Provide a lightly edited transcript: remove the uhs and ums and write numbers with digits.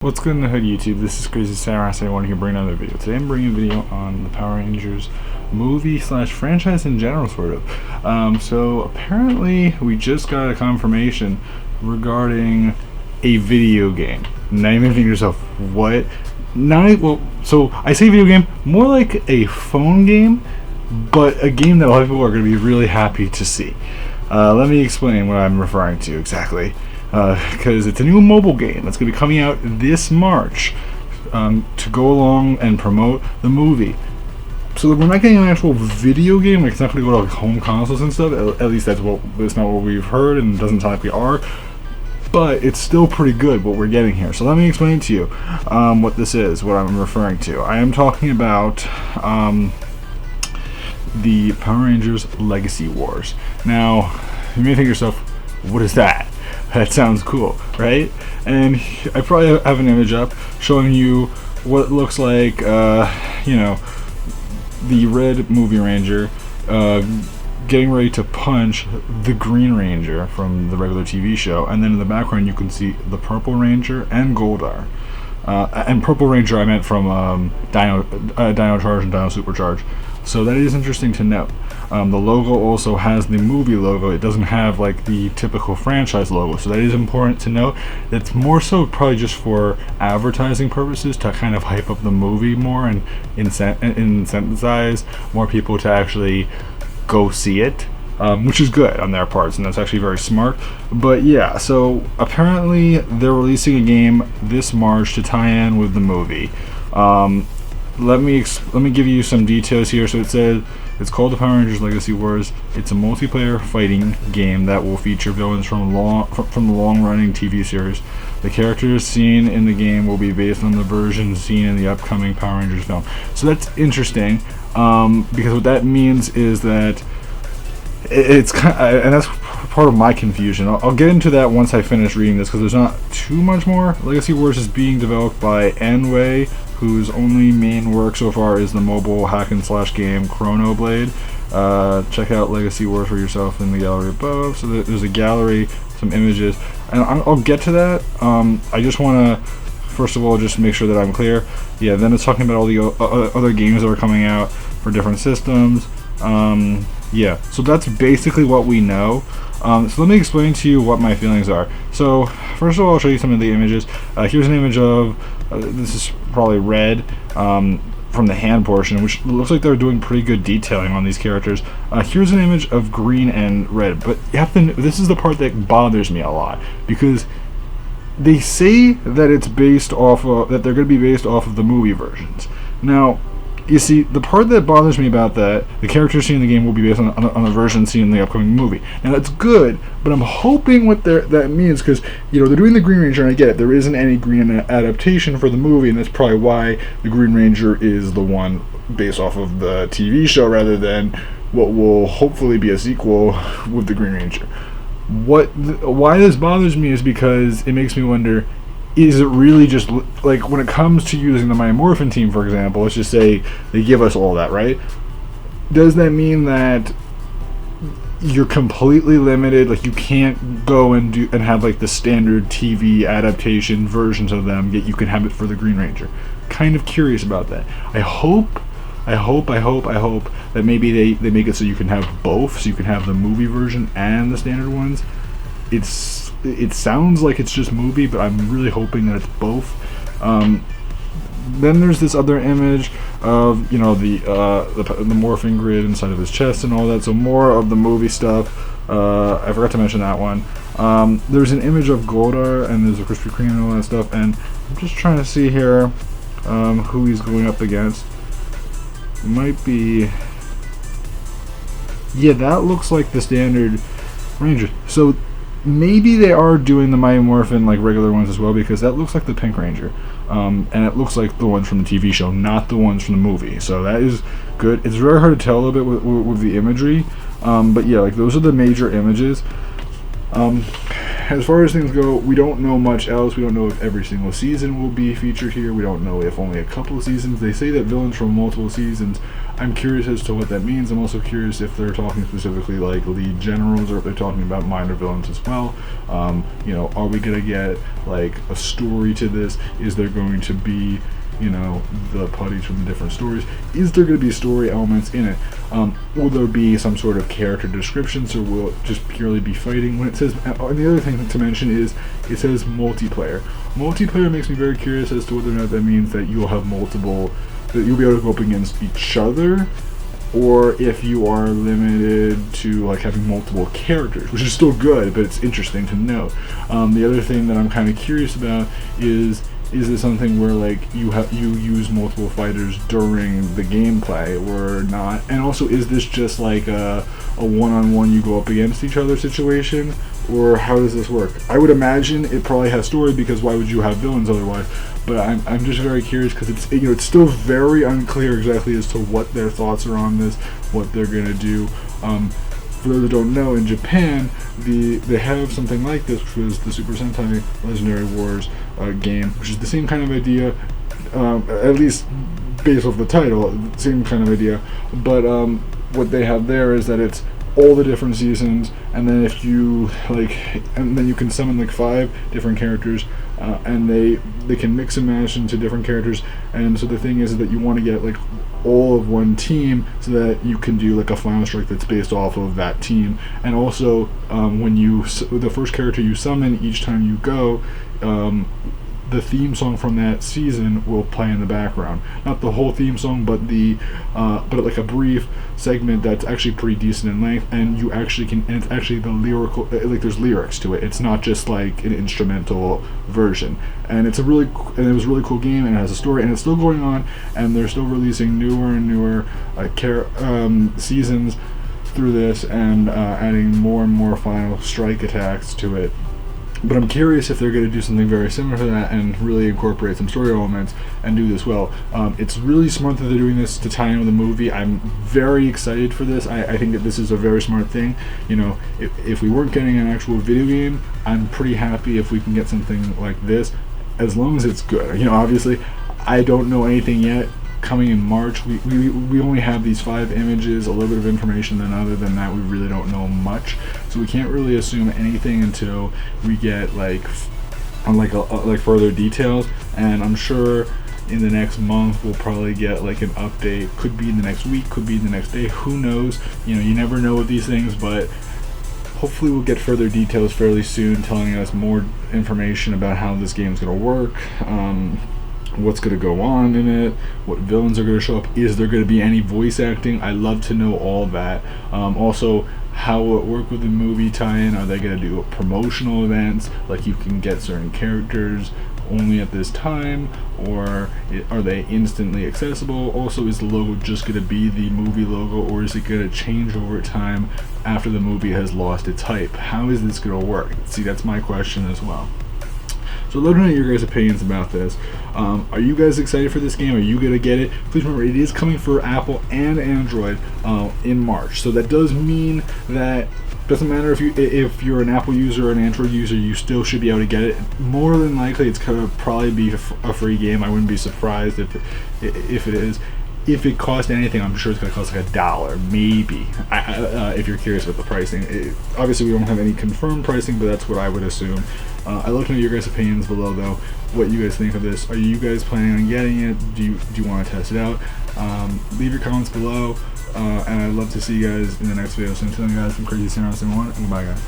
What's good in the hood, YouTube? This is Crazy Sarah. I want to bring another video. Today I'm bringing a video on the Power Rangers movie slash franchise in general, sort of. So apparently we just got a confirmation regarding a video game. Now you may think to yourself, what? So I say video game, more like a phone game, but a game that a lot of people are going to be really happy to see. Let me explain what I'm referring to exactly. Because it's a new mobile game that's going to be coming out this March to go along and promote the movie. So we're not getting an actual video game, like it's not going to go to like home consoles and stuff. At least that's not what we've heard, and it doesn't sound like we are. But it's still pretty good what we're getting here. So let me explain to you what this is, what I'm referring to. I am talking about the Power Rangers Legacy Wars. Now, you may think to yourself, what is that? That sounds cool, right? And I probably have an image up showing you what looks like, the red movie ranger getting ready to punch the Green Ranger from the regular TV show, and then in the background you can see the Purple Ranger and Goldar. And Purple Ranger I meant from Dino Charge and Dino Supercharge. So that is interesting to note. The logo also has the movie logo. It doesn't have like the typical franchise logo, so that is important to note. It's more so probably just for advertising purposes to kind of hype up the movie more and incentivize more people to actually go see it, which is good on their parts, and that's actually very smart. But yeah, so apparently they're releasing a game this March to tie in with the movie. Let me give you some details here. So it says it's called the Power Rangers Legacy Wars. It's a multiplayer fighting game that will feature villains from the long-running TV series. The characters seen in the game will be based on the version seen in the upcoming Power Rangers film. So that's interesting, because what that means is that it's and that's part of my confusion. I'll get into that once I finish reading this, because there's not too much more. Legacy Wars is being developed by Enway, whose only main work so far is the mobile hack and slash game Chrono Blade. Check out Legacy Wars for yourself in the gallery above. So there's a gallery, some images, and I'll get to that. I just want to first of all just make sure that I'm clear. Yeah, then it's talking about all the other games that are coming out for different systems. Yeah, so that's basically what we know. So let me explain to you what my feelings are. So first of all, I'll show you some of the images. Here's an image of this is probably red from the hand portion, which looks like they're doing pretty good detailing on these characters. Here's an image of green and red, but you have to. This is the part that bothers me a lot, because they say that it's based off of, that they're going to be based off of the movie versions. Now, you see, the part that bothers me about that, the characters seen in the game will be based on a version seen in the upcoming movie. Now that's good, but I'm hoping what that means, because they're doing the Green Ranger, and I get it, there isn't any Green adaptation for the movie, and that's probably why the Green Ranger is the one based off of the TV show rather than what will hopefully be a sequel with the Green Ranger. Why this bothers me is because it makes me wonder, is it really just, like, when it comes to using the Mighty Morphin team, for example, let's just say they give us all that, right? Does that mean that you're completely limited, like you can't go and have like the standard TV adaptation versions of them, yet you can have it for the Green Ranger? Kind of curious about that. I hope that maybe they make it so you can have both, so you can have the movie version and the standard ones. It sounds like it's just movie, but I'm really hoping that it's both. Then there's this other image of the morphing grid inside of his chest and all that, so more of the movie stuff. I forgot to mention that one. There's an image of Goldar, and there's a Krispy Kreme and all that stuff, and I'm just trying to see here who he's going up against. It might be, yeah, that looks like the standard Ranger. So maybe they are doing the Mighty Morphin like regular ones as well, because that looks like the Pink Ranger, and it looks like the ones from the TV show, not the ones from the movie. So that is good. It's very hard to tell a little bit with the imagery, but yeah, like those are the major images. As far as things go, we don't know much else. We don't know if every single season will be featured here. We don't know if only a couple of seasons. They say that villains from multiple seasons. I'm curious as to what that means. I'm also curious if they're talking specifically like lead generals, or if they're talking about minor villains as well. Are we gonna get like a story to this? Is there going to be the putties from the different stories? Is there going to be story elements in it? Will there be some sort of character descriptions, or will it just purely be fighting? When it says, and the other thing to mention is it says multiplayer. Multiplayer makes me very curious as to whether or not that means that you'll have multiple, that you'll be able to go up against each other, or if you are limited to like having multiple characters, which is still good, but it's interesting to note. The other thing that I'm kind of curious about is this something where like you use multiple fighters during the gameplay or not? And also, is this just like a one-on-one you go up against each other situation, or how does this work? I would imagine it probably has story, because why would you have villains otherwise? But I'm just very curious, because it's still very unclear exactly as to what their thoughts are on this, what they're gonna do. For those that don't know, in Japan, they have something like this, which was the Super Sentai Legendary Wars game, which is the same kind of idea, at least based off the title, same kind of idea. But what they have there is that it's all the different seasons, and then if you and then you can summon like 5 different characters, and they can mix and match into different characters. And so the thing is that you want to get like all of one team, so that you can do like a final strike that's based off of that team. And also, when the first character you summon each time you go, the theme song from that season will play in the background. Not the whole theme song, but but like a brief segment that's actually pretty decent in length, and you actually can, and it's actually the lyrical, like there's lyrics to it. It's not just like an instrumental version. And it was a really cool game, and it has a story, and it's still going on, and they're still releasing newer and newer seasons through this, and adding more and more final strike attacks to it. But I'm curious if they're going to do something very similar to that and really incorporate some story elements and do this well. It's really smart that they're doing this to tie in with the movie. I'm very excited for this. I think that this is a very smart thing. If we weren't getting an actual video game, I'm pretty happy if we can get something like this, as long as it's good. Obviously, I don't know anything yet. Coming in March, we only have these 5 images, a little bit of information, and other than that we really don't know much, so we can't really assume anything until we get like further details. And I'm sure in the next month we'll probably get like an update. Could be in the next week, could be in the next day, who knows. You never know with these things, but hopefully we'll get further details fairly soon, telling us more information about how this game's going to work, what's going to go on in it, what villains are going to show up, is there going to be any voice acting? I'd love to know all that. Also, how will it work with the movie tie-in? Are they going to do promotional events, like you can get certain characters only at this time, or are they instantly accessible? Also, is the logo just going to be the movie logo, or is it going to change over time after the movie has lost its hype? How is this going to work? See, that's my question as well. So let me know your guys' opinions about this. Are you guys excited for this game? Are you going to get it? Please remember, it is coming for Apple and Android in March. So that does mean that doesn't matter if you're an Apple user or an Android user, you still should be able to get it. More than likely, it's going to probably be a free game. I wouldn't be surprised if it is. If it costs anything, I'm sure it's going to cost like $1, maybe, if you're curious about the pricing. Obviously, we don't have any confirmed pricing, but that's what I would assume. I'd love to know your guys' opinions below, though, what you guys think of this. Are you guys planning on getting it? Do you want to test it out? Leave your comments below, and I'd love to see you guys in the next video. So until then, guys, I'm Crazy Sarah, and goodbye, guys.